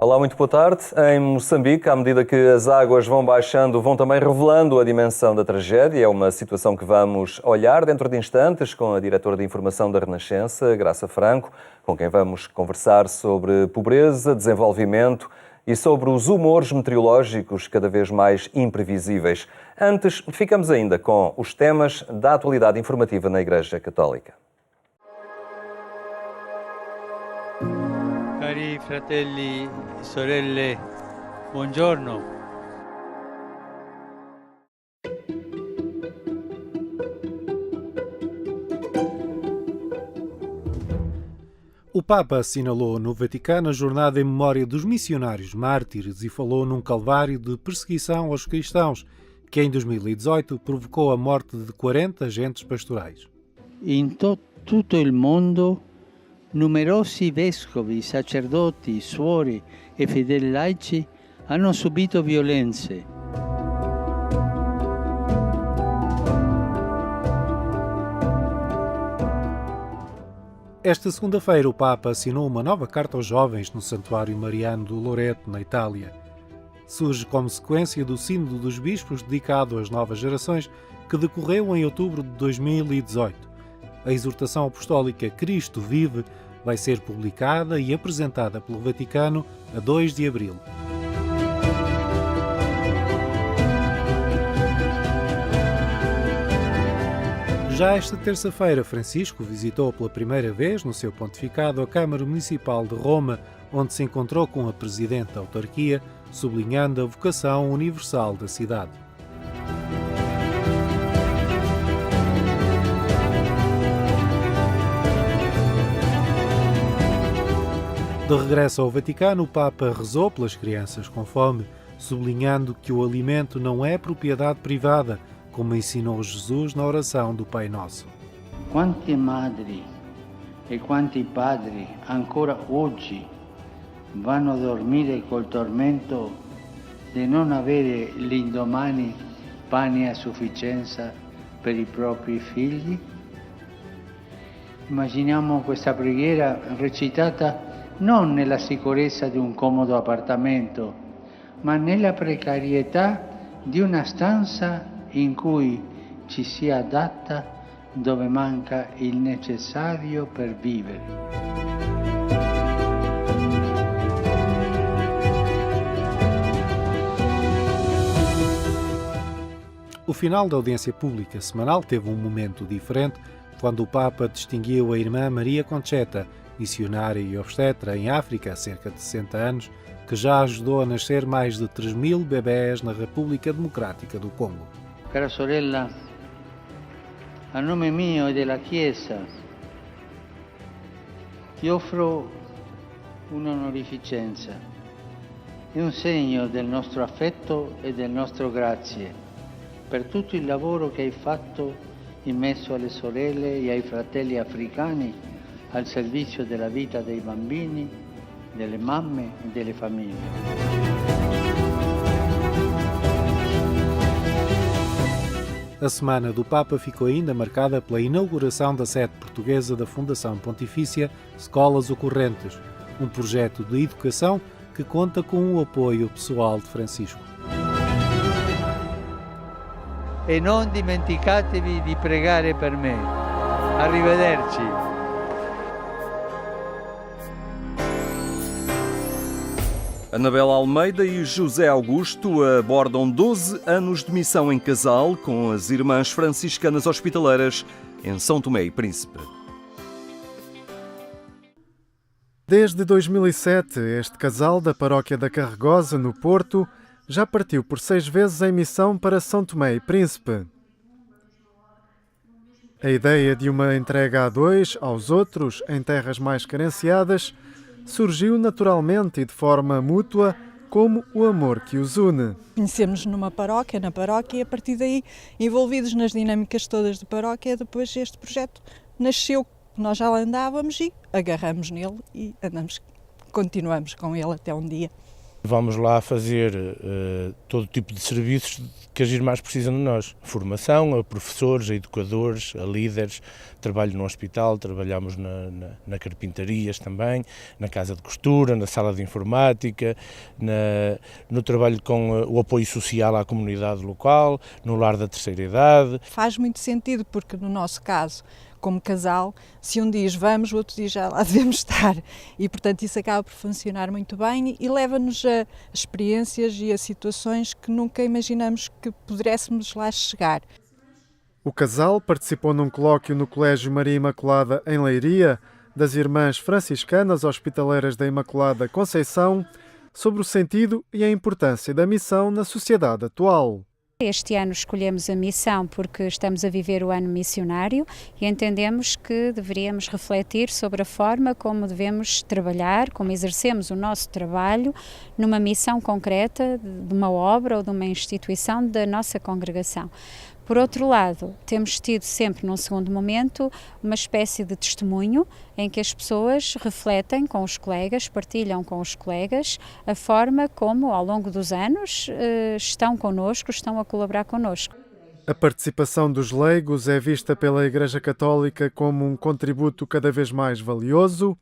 Olá, muito boa tarde. Em Moçambique, à medida que as águas vão baixando, vão também revelando a dimensão da tragédia. É uma situação que vamos olhar dentro de instantes com a diretora de Informação da Renascença, Graça Franco, com quem vamos conversar sobre pobreza, desenvolvimento e sobre os humores meteorológicos cada vez mais imprevisíveis. Antes, ficamos ainda com os temas da atualidade informativa na Igreja Católica. Cari fratelli e sorelle, buongiorno. O Papa assinalou no Vaticano a jornada em memória dos missionários mártires e falou num calvário de perseguição aos cristãos, que em 2018 provocou a morte de 40 agentes pastorais. In tutto il mondo numerosi vescovi, sacerdoti, suore e fedeli laici hanno subito violenze. Esta segunda-feira, o Papa assinou uma nova carta aos jovens no Santuário Mariano do Loreto, na Itália. Surge como sequência do Sínodo dos Bispos dedicado às novas gerações, que decorreu em outubro de 2018. A exortação apostólica Cristo Vive vai ser publicada e apresentada pelo Vaticano a 2 de abril. Já esta terça-feira, Francisco visitou pela primeira vez no seu pontificado a Câmara Municipal de Roma, onde se encontrou com a Presidente da autarquia, sublinhando a vocação universal da cidade. De regresso ao Vaticano, o Papa rezou pelas crianças com fome, sublinhando que o alimento não é propriedade privada, como ensinou Jesus na oração do Pai Nosso. Quante madri e quanti padri ancora oggi vanno a dormire col tormento di non avere l'indomani pane a sufficienza per i propri figli? Immaginiamo questa preghiera recitata non nella sicurezza di un comodo appartamento, ma nella precarietà di una stanza in cui ci si adatta dove manca il necessario per vivere. O final da audiência pública semanal teve um momento diferente quando o Papa distinguiu a irmã Maria Concheta, missionária e obstetra em África há cerca de 60 anos, que já ajudou a nascer mais de 3.000 bebés na República Democrática do Congo. Cara sorella, a nome mio e della Chiesa ti offro un'onorificenza e un segno del nostro affetto e del nostro grazie per tutto il lavoro che hai fatto in mezzo alle sorelle e ai fratelli africani al servizio della vita dei bambini, delle mamme e delle famiglie. A Semana do Papa ficou ainda marcada pela inauguração da sede portuguesa da Fundação Pontifícia Escolas Ocorrentes, um projeto de educação que conta com o apoio pessoal de Francisco. E non dimenticatevi di pregare per me. Arrivederci. Anabela Almeida e José Augusto abordam 12 anos de missão em casal com as Irmãs Franciscanas Hospitaleiras em São Tomé e Príncipe. Desde 2007, este casal da Paróquia da Carregosa, no Porto, já partiu por 6 vezes em missão para São Tomé e Príncipe. A ideia de uma entrega a dois aos outros em terras mais carenciadas surgiu naturalmente e de forma mútua, como o amor que os une. Conhecemos na paróquia, e a partir daí, envolvidos nas dinâmicas todas de paróquia, depois este projeto nasceu. Nós já lá andávamos e agarramos nele e continuamos com ele até um dia. Vamos lá fazer todo tipo de serviços que as irmãs precisam de nós. Formação a professores, a educadores, a líderes. Trabalho no hospital, trabalhamos na carpintarias também, na casa de costura, na sala de informática, no trabalho com o apoio social à comunidade local, no lar da terceira idade. Faz muito sentido porque no nosso caso, como casal, se um diz vamos, o outro diz já lá devemos estar e portanto isso acaba por funcionar muito bem e leva-nos a experiências e a situações que nunca imaginamos que pudéssemos lá chegar. O casal participou num colóquio no Colégio Maria Imaculada em Leiria, das Irmãs Franciscanas Hospitaleiras da Imaculada Conceição, sobre o sentido e a importância da missão na sociedade atual. Este ano escolhemos a missão porque estamos a viver o ano missionário e entendemos que deveríamos refletir sobre a forma como devemos trabalhar, como exercemos o nosso trabalho numa missão concreta de uma obra ou de uma instituição da nossa congregação. Por outro lado, temos tido sempre num segundo momento uma espécie de testemunho em que as pessoas refletem com os colegas, partilham com os colegas a forma como ao longo dos anos estão connosco, estão a colaborar connosco. A participação dos leigos é vista pela Igreja Católica como um contributo cada vez mais valioso,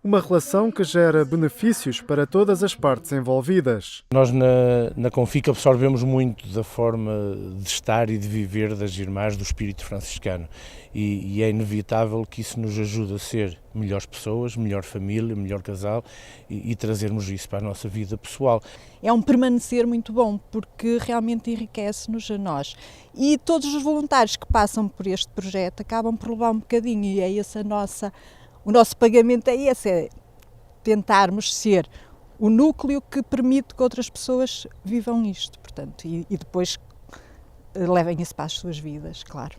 uma relação que gera benefícios para todas as partes envolvidas. Nós na Confic absorvemos muito da forma de estar e de viver das irmãs do espírito franciscano e é inevitável que isso nos ajude a ser melhores pessoas, melhor família, melhor casal e trazermos isso para a nossa vida pessoal. É um permanecer muito bom porque realmente enriquece-nos a nós e todos os voluntários que passam por este projeto acabam por levar um bocadinho e é essa o nosso pagamento é esse, é tentarmos ser o núcleo que permite que outras pessoas vivam isto, portanto, e depois levem isso para as suas vidas, claro.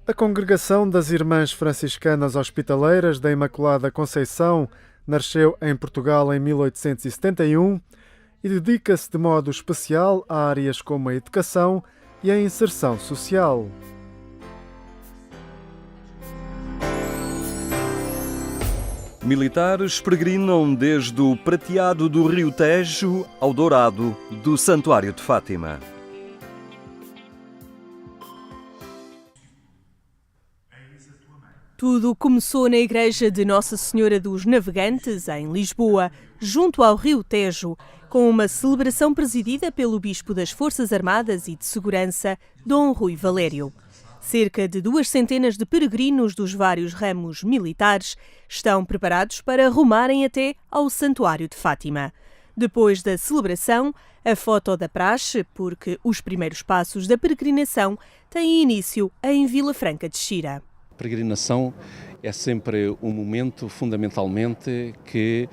A Congregação das Irmãs Franciscanas Hospitaleiras da Imaculada Conceição nasceu em Portugal em 1871 e dedica-se de modo especial a áreas como a educação e a inserção social. Militares peregrinam desde o prateado do Rio Tejo ao dourado do Santuário de Fátima. Tudo começou na igreja de Nossa Senhora dos Navegantes, em Lisboa, junto ao Rio Tejo, com uma celebração presidida pelo Bispo das Forças Armadas e de Segurança, Dom Rui Valério. Cerca de 200 de peregrinos dos vários ramos militares estão preparados para rumarem até ao Santuário de Fátima. Depois da celebração, a foto da praxe, porque os primeiros passos da peregrinação têm início em Vila Franca de Xira. A peregrinação é sempre um momento, fundamentalmente, que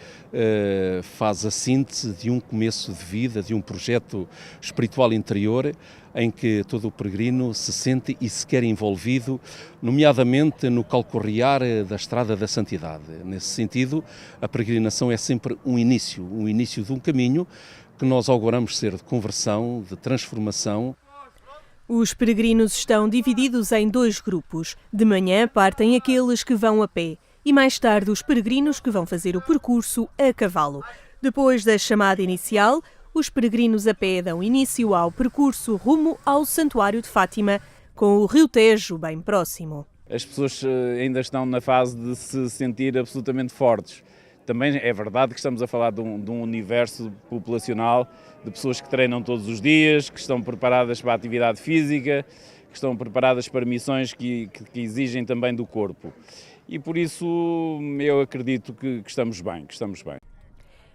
faz a síntese de um começo de vida, de um projeto espiritual interior, em que todo o peregrino se sente e se quer envolvido, nomeadamente no calcorrear da estrada da santidade. Nesse sentido, a peregrinação é sempre um início de um caminho que nós auguramos ser de conversão, de transformação. Os peregrinos estão divididos em dois grupos. De manhã partem aqueles que vão a pé e mais tarde os peregrinos que vão fazer o percurso a cavalo. Depois da chamada inicial, os peregrinos a pé dão início ao percurso rumo ao Santuário de Fátima, com o Rio Tejo bem próximo. As pessoas ainda estão na fase de se sentir absolutamente fortes. Também é verdade que estamos a falar de um universo populacional de pessoas que treinam todos os dias, que estão preparadas para a atividade física, que estão preparadas para missões que exigem também do corpo. E por isso eu acredito que estamos bem.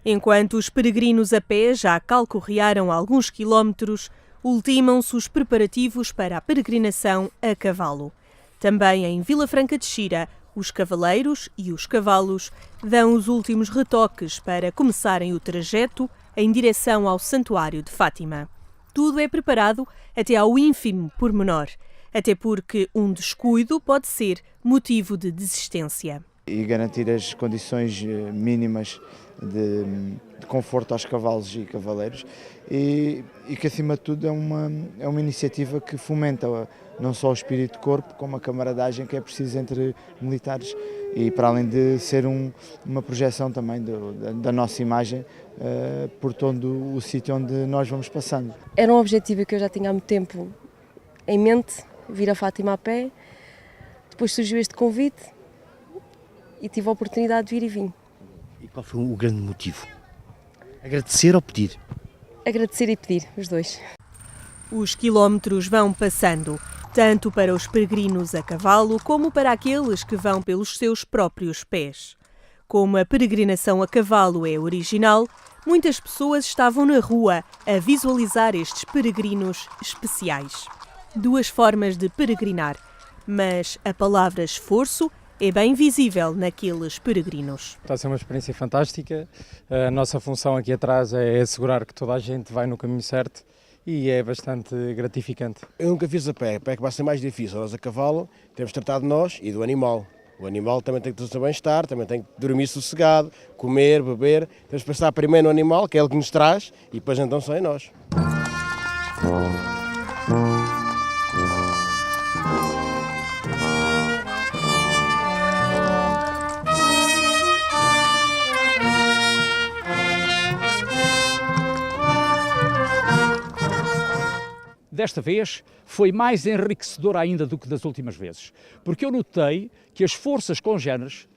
Enquanto os peregrinos a pé já calcorrearam alguns quilómetros, ultimam-se os preparativos para a peregrinação a cavalo. Também em Vila Franca de Xira, os cavaleiros e os cavalos dão os últimos retoques para começarem o trajeto em direção ao Santuário de Fátima. Tudo é preparado até ao ínfimo pormenor, até porque um descuido pode ser motivo de desistência. E garantir as condições mínimas de conforto aos cavalos e cavaleiros e que acima de tudo é uma iniciativa que fomenta não só o espírito de corpo como a camaradagem que é preciso entre militares e para além de ser uma projeção também da nossa imagem por todo o sítio onde nós vamos passando. Era um objetivo que eu já tinha há muito tempo em mente, vir a Fátima a pé, depois surgiu este convite e tive a oportunidade de vir e vim. E qual foi o grande motivo? Agradecer ou pedir? Agradecer e pedir, os dois. Os quilómetros vão passando, tanto para os peregrinos a cavalo como para aqueles que vão pelos seus próprios pés. Como a peregrinação a cavalo é original, muitas pessoas estavam na rua a visualizar estes peregrinos especiais. Duas formas de peregrinar, mas a palavra esforço é bem visível naqueles peregrinos. Está a ser uma experiência fantástica. A nossa função aqui atrás é assegurar que toda a gente vai no caminho certo e é bastante gratificante. Eu nunca fiz a pé que vai ser mais difícil. Nós a cavalo temos de tratar de nós e do animal. O animal também tem que ter o seu bem-estar, também tem que dormir sossegado, comer, beber. Temos que pensar primeiro no animal, que é ele que nos traz, e depois então só em nós. Desta vez foi mais enriquecedor ainda do que das últimas vezes, porque eu notei que as forças congêneres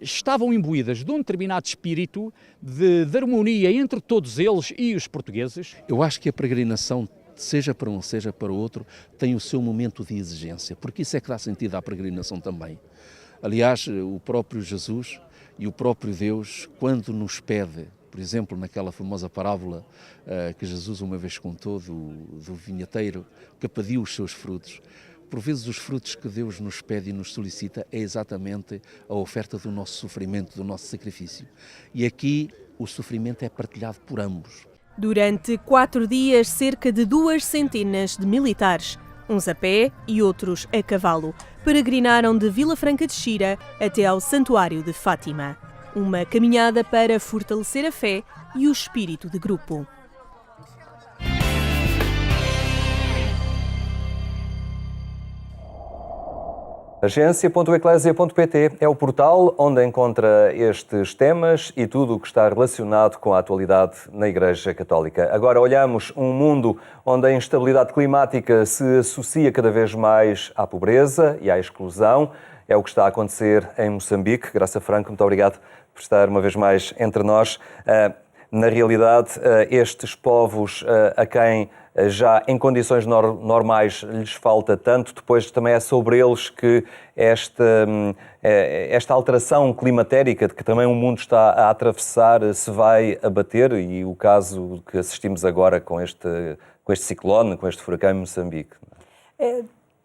estavam imbuídas de um determinado espírito de harmonia entre todos eles e os portugueses. Eu acho que a peregrinação, seja para um, seja para o outro, tem o seu momento de exigência, porque isso é que dá sentido à peregrinação também. Aliás, o próprio Jesus e o próprio Deus, quando nos pede, por exemplo, naquela famosa parábola que Jesus uma vez contou do vinheteiro que pediu os seus frutos, por vezes os frutos que Deus nos pede e nos solicita é exatamente a oferta do nosso sofrimento, do nosso sacrifício. E aqui o sofrimento é partilhado por ambos. Durante 4 dias, cerca de 200 de militares, uns a pé e outros a cavalo, peregrinaram de Vila Franca de Xira até ao Santuário de Fátima. Uma caminhada para fortalecer a fé e o espírito de grupo. Agência.eclésia.pt é o portal onde encontra estes temas e tudo o que está relacionado com a atualidade na Igreja Católica. Agora olhamos um mundo onde a instabilidade climática se associa cada vez mais à pobreza e à exclusão. É o que está a acontecer em Moçambique. Graça Franco, muito obrigado por estar uma vez mais entre nós. Na realidade, estes povos a quem já em condições normais lhes falta tanto, depois também é sobre eles que esta alteração climatérica de que também o mundo está a atravessar se vai abater, e o caso que assistimos agora com este ciclone, com este furacão em Moçambique.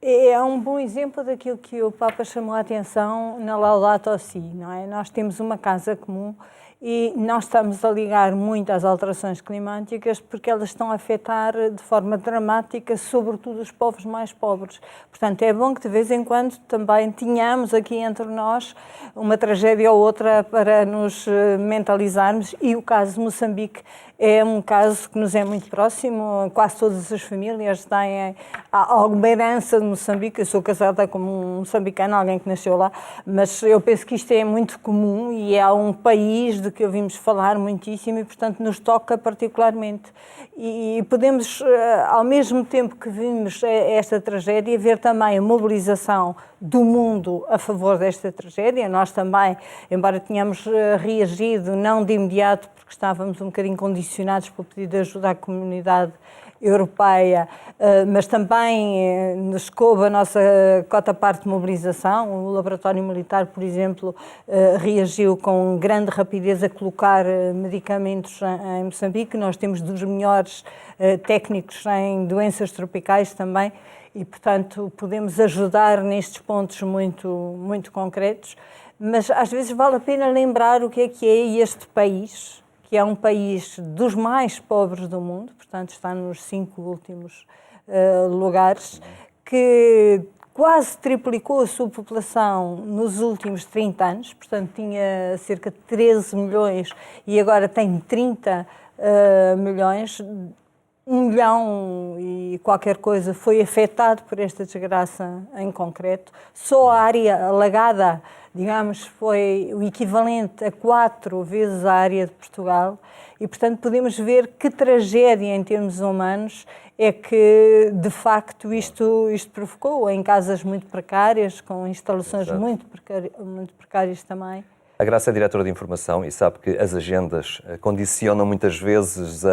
É um bom exemplo daquilo que o Papa chamou a atenção na Laudato Si, não é? Nós temos uma casa comum e nós estamos a ligar muito às alterações climáticas porque elas estão a afetar de forma dramática, sobretudo os povos mais pobres. Portanto, é bom que de vez em quando também tenhamos aqui entre nós uma tragédia ou outra para nos mentalizarmos, e o caso de Moçambique é um caso que nos é muito próximo. Quase todas as famílias têm alguma herança de Moçambique. Eu sou casada com um moçambicano, alguém que nasceu lá, mas eu penso que isto é muito comum e é um país de que ouvimos falar muitíssimo e, portanto, nos toca particularmente. E podemos, ao mesmo tempo que vimos esta tragédia, ver também a mobilização do mundo a favor desta tragédia. Nós também, embora tenhamos reagido, não de imediato, porque estávamos um bocadinho condicionados pelo pedido de ajuda à comunidade europeia, mas também nos coube a nossa cota-parte de mobilização. O Laboratório Militar, por exemplo, reagiu com grande rapidez a colocar medicamentos em Moçambique. Nós temos dos melhores técnicos em doenças tropicais também e, portanto, podemos ajudar nestes pontos muito concretos. Mas às vezes vale a pena lembrar o que é este país, que é um país dos mais pobres do mundo, portanto está nos 5 últimos lugares, que quase triplicou a sua população nos últimos 30 anos, portanto tinha cerca de 13 milhões e agora tem 30 milhões. 1 milhão e qualquer coisa foi afetado por esta desgraça em concreto. Só a área alagada, digamos, foi o equivalente a 4 vezes a área de Portugal e, portanto, podemos ver que tragédia em termos humanos é que, de facto, isto provocou em casas muito precárias, com instalações muito precárias também. A Graça é diretora de informação e sabe que as agendas condicionam muitas vezes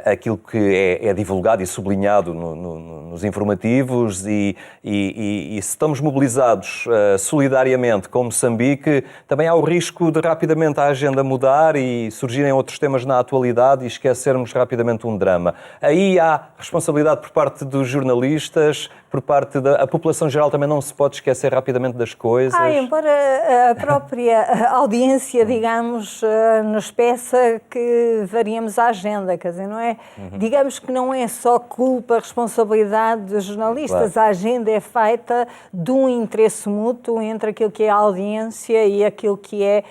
aquilo que é divulgado e sublinhado nos informativos e se estamos mobilizados solidariamente com Moçambique, também há o risco de rapidamente a agenda mudar e surgirem outros temas na atualidade e esquecermos rapidamente um drama. Aí há responsabilidade por parte dos jornalistas, por parte da população geral também não se pode esquecer rapidamente das coisas. Embora a própria audiência, digamos, nos peça que variemos a agenda, quer dizer, não é? Digamos que não é só culpa, responsabilidade dos jornalistas, claro. A agenda é feita de um interesse mútuo entre aquilo que é a audiência e aquilo que é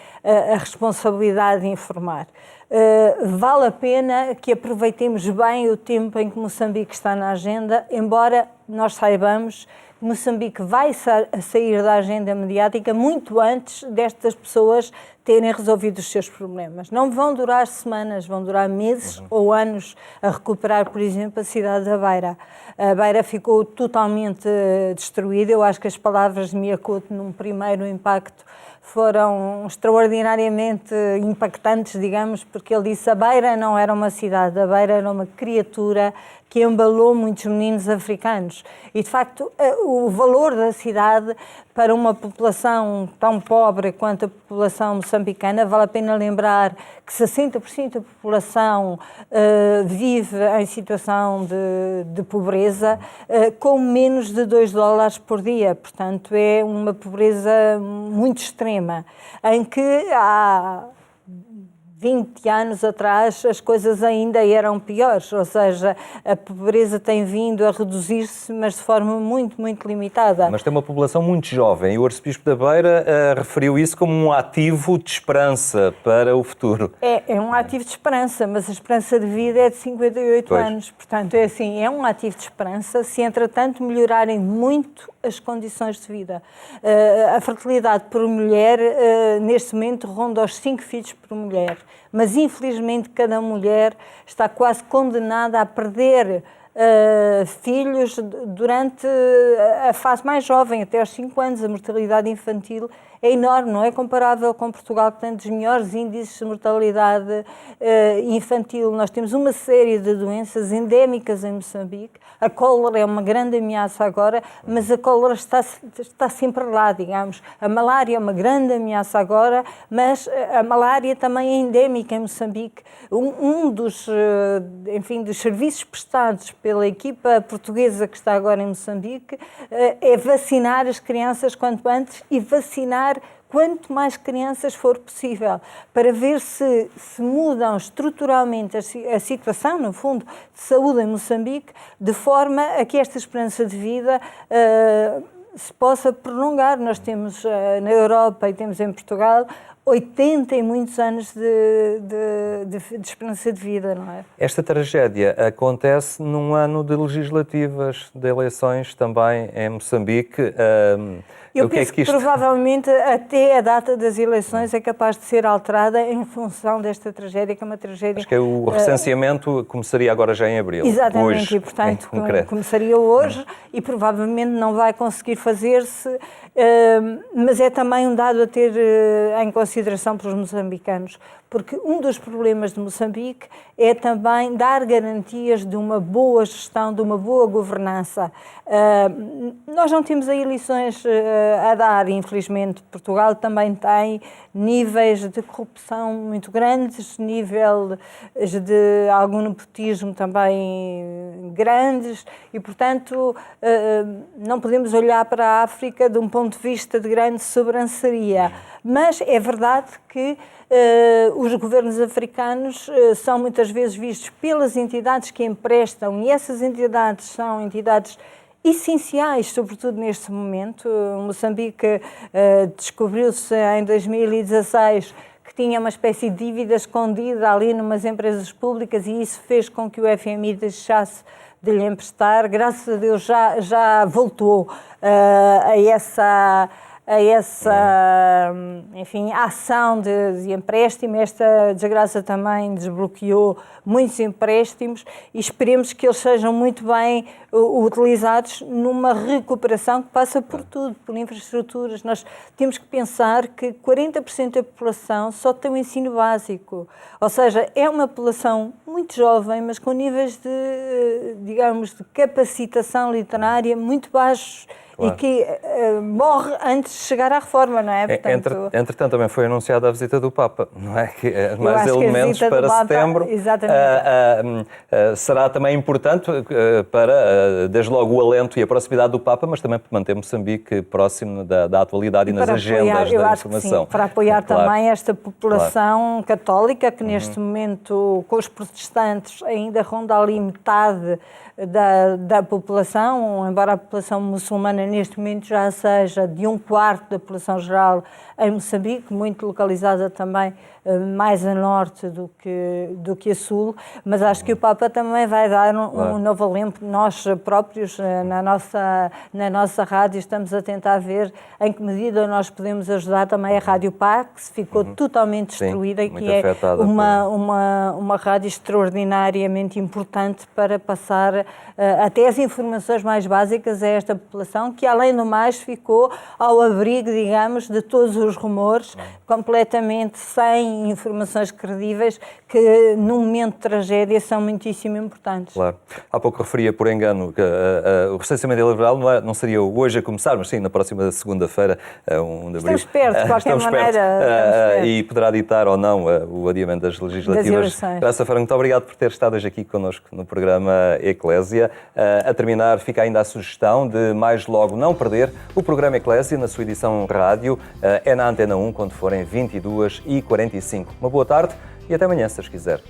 a responsabilidade de informar. Vale a pena que aproveitemos bem o tempo em que Moçambique está na agenda, embora nós saibamos que Moçambique vai sair da agenda mediática muito antes destas pessoas terem resolvido os seus problemas. Não vão durar semanas, vão durar meses ou anos a recuperar, por exemplo, a cidade da Beira. A Beira ficou totalmente destruída. Eu acho que as palavras de Miyakoto, num primeiro impacto, foram extraordinariamente impactantes, digamos, porque ele disse: a Beira não era uma cidade, a Beira era uma criatura que embalou muitos meninos africanos. E, de facto, o valor da cidade para uma população tão pobre quanto a população moçambicana, vale a pena lembrar que 60% da população vive em situação de pobreza, com menos de $2 por dia. Portanto, é uma pobreza muito extrema, em que há 20 anos atrás as coisas ainda eram piores, ou seja, a pobreza tem vindo a reduzir-se, mas de forma muito, muito limitada. Mas tem uma população muito jovem e o arcebispo da Beira referiu isso como um ativo de esperança para o futuro. É um ativo de esperança, mas a esperança de vida é de 58 anos. Portanto, é assim, é um ativo de esperança se, entretanto, melhorarem muito as condições de vida. A fertilidade por mulher, neste momento, ronda aos 5 filhos por mulher. Mas, infelizmente, cada mulher está quase condenada a perder filhos durante a fase mais jovem, até aos 5 anos. A mortalidade infantil é enorme, não é comparável com Portugal, que tem dos melhores índices de mortalidade infantil. Nós temos uma série de doenças endémicas em Moçambique. A cólera é uma grande ameaça agora, mas a cólera está sempre lá, digamos. A malária é uma grande ameaça agora, mas a malária também é endémica em Moçambique. Um dos serviços prestados pela equipa portuguesa que está agora em Moçambique é vacinar as crianças quanto antes e vacinar quanto mais crianças for possível, para ver se mudam estruturalmente a situação, no fundo, de saúde em Moçambique, de forma a que esta esperança de vida se possa prolongar. Nós temos na Europa e temos em Portugal 80 e muitos anos de esperança de vida, não é? Esta tragédia acontece num ano de legislativas, de eleições também em Moçambique. Eu penso que provavelmente até a data das eleições é capaz de ser alterada em função desta tragédia, que é uma tragédia... Acho que o recenseamento começaria agora já em abril. Exatamente, hoje, e portanto começaria hoje e provavelmente não vai conseguir fazer-se, mas é também um dado a ter em consideração pelos moçambicanos, porque um dos problemas de Moçambique é também dar garantias de uma boa gestão, de uma boa governança. Nós não temos aí lições a dar, infelizmente. Portugal também tem níveis de corrupção muito grandes, níveis de algum nepotismo também grandes e, portanto, não podemos olhar para a África de um ponto de vista de grande sobranceria. Mas é verdade que os governos africanos são muitas vezes vistos pelas entidades que emprestam, e essas entidades são entidades essenciais, sobretudo neste momento. Moçambique descobriu-se em 2016 que tinha uma espécie de dívida escondida ali numas empresas públicas e isso fez com que o FMI deixasse de lhe emprestar. Graças a Deus já voltou a essa enfim, ação de empréstimo. Esta desgraça também desbloqueou muitos empréstimos e esperemos que eles sejam muito bem utilizados numa recuperação que passa por tudo, por infraestruturas. Nós temos que pensar que 40% da população só tem o ensino básico, ou seja, é uma população muito jovem, mas com níveis de, digamos, de capacitação literária muito baixos. Claro. E que morre antes de chegar à reforma, não é? Portanto, entretanto, também foi anunciada a visita do Papa, não é? Que mais elementos para setembro. Será também importante para, desde logo, o alento e a proximidade do Papa, mas também para manter Moçambique próximo da atualidade e nas agendas da informação. Sim, para apoiar também esta população católica, que neste momento, com os protestantes, ainda ronda ali metade da população, embora a população muçulmana neste momento já seja de 1/4 da população geral em Moçambique, muito localizada também mais a norte do que a sul, mas acho que o Papa também vai dar um novo alento. Nós próprios, na nossa rádio, estamos a tentar ver em que medida nós podemos ajudar também a Rádio Pax, que ficou totalmente destruída e que é uma rádio extraordinariamente importante para passar até as informações mais básicas a esta população, que além do mais ficou ao abrigo, digamos, de todos os rumores, completamente sem informações credíveis, que num momento de tragédia são muitíssimo importantes. Claro. Há pouco referia, por engano, que o recenseamento eleitoral não seria hoje a começar, mas sim na próxima segunda-feira, 1 de abril. Estamos perto, de qualquer maneira. E poderá ditar ou não o adiamento das legislativas. Graça Franco, muito obrigado por ter estado hoje aqui connosco no programa Eclésia. A terminar, fica ainda a sugestão de mais logo não perder o programa Eclésia na sua edição rádio, é na Antena 1, quando forem 22h45. Uma boa tarde e até amanhã, se Deus quiser.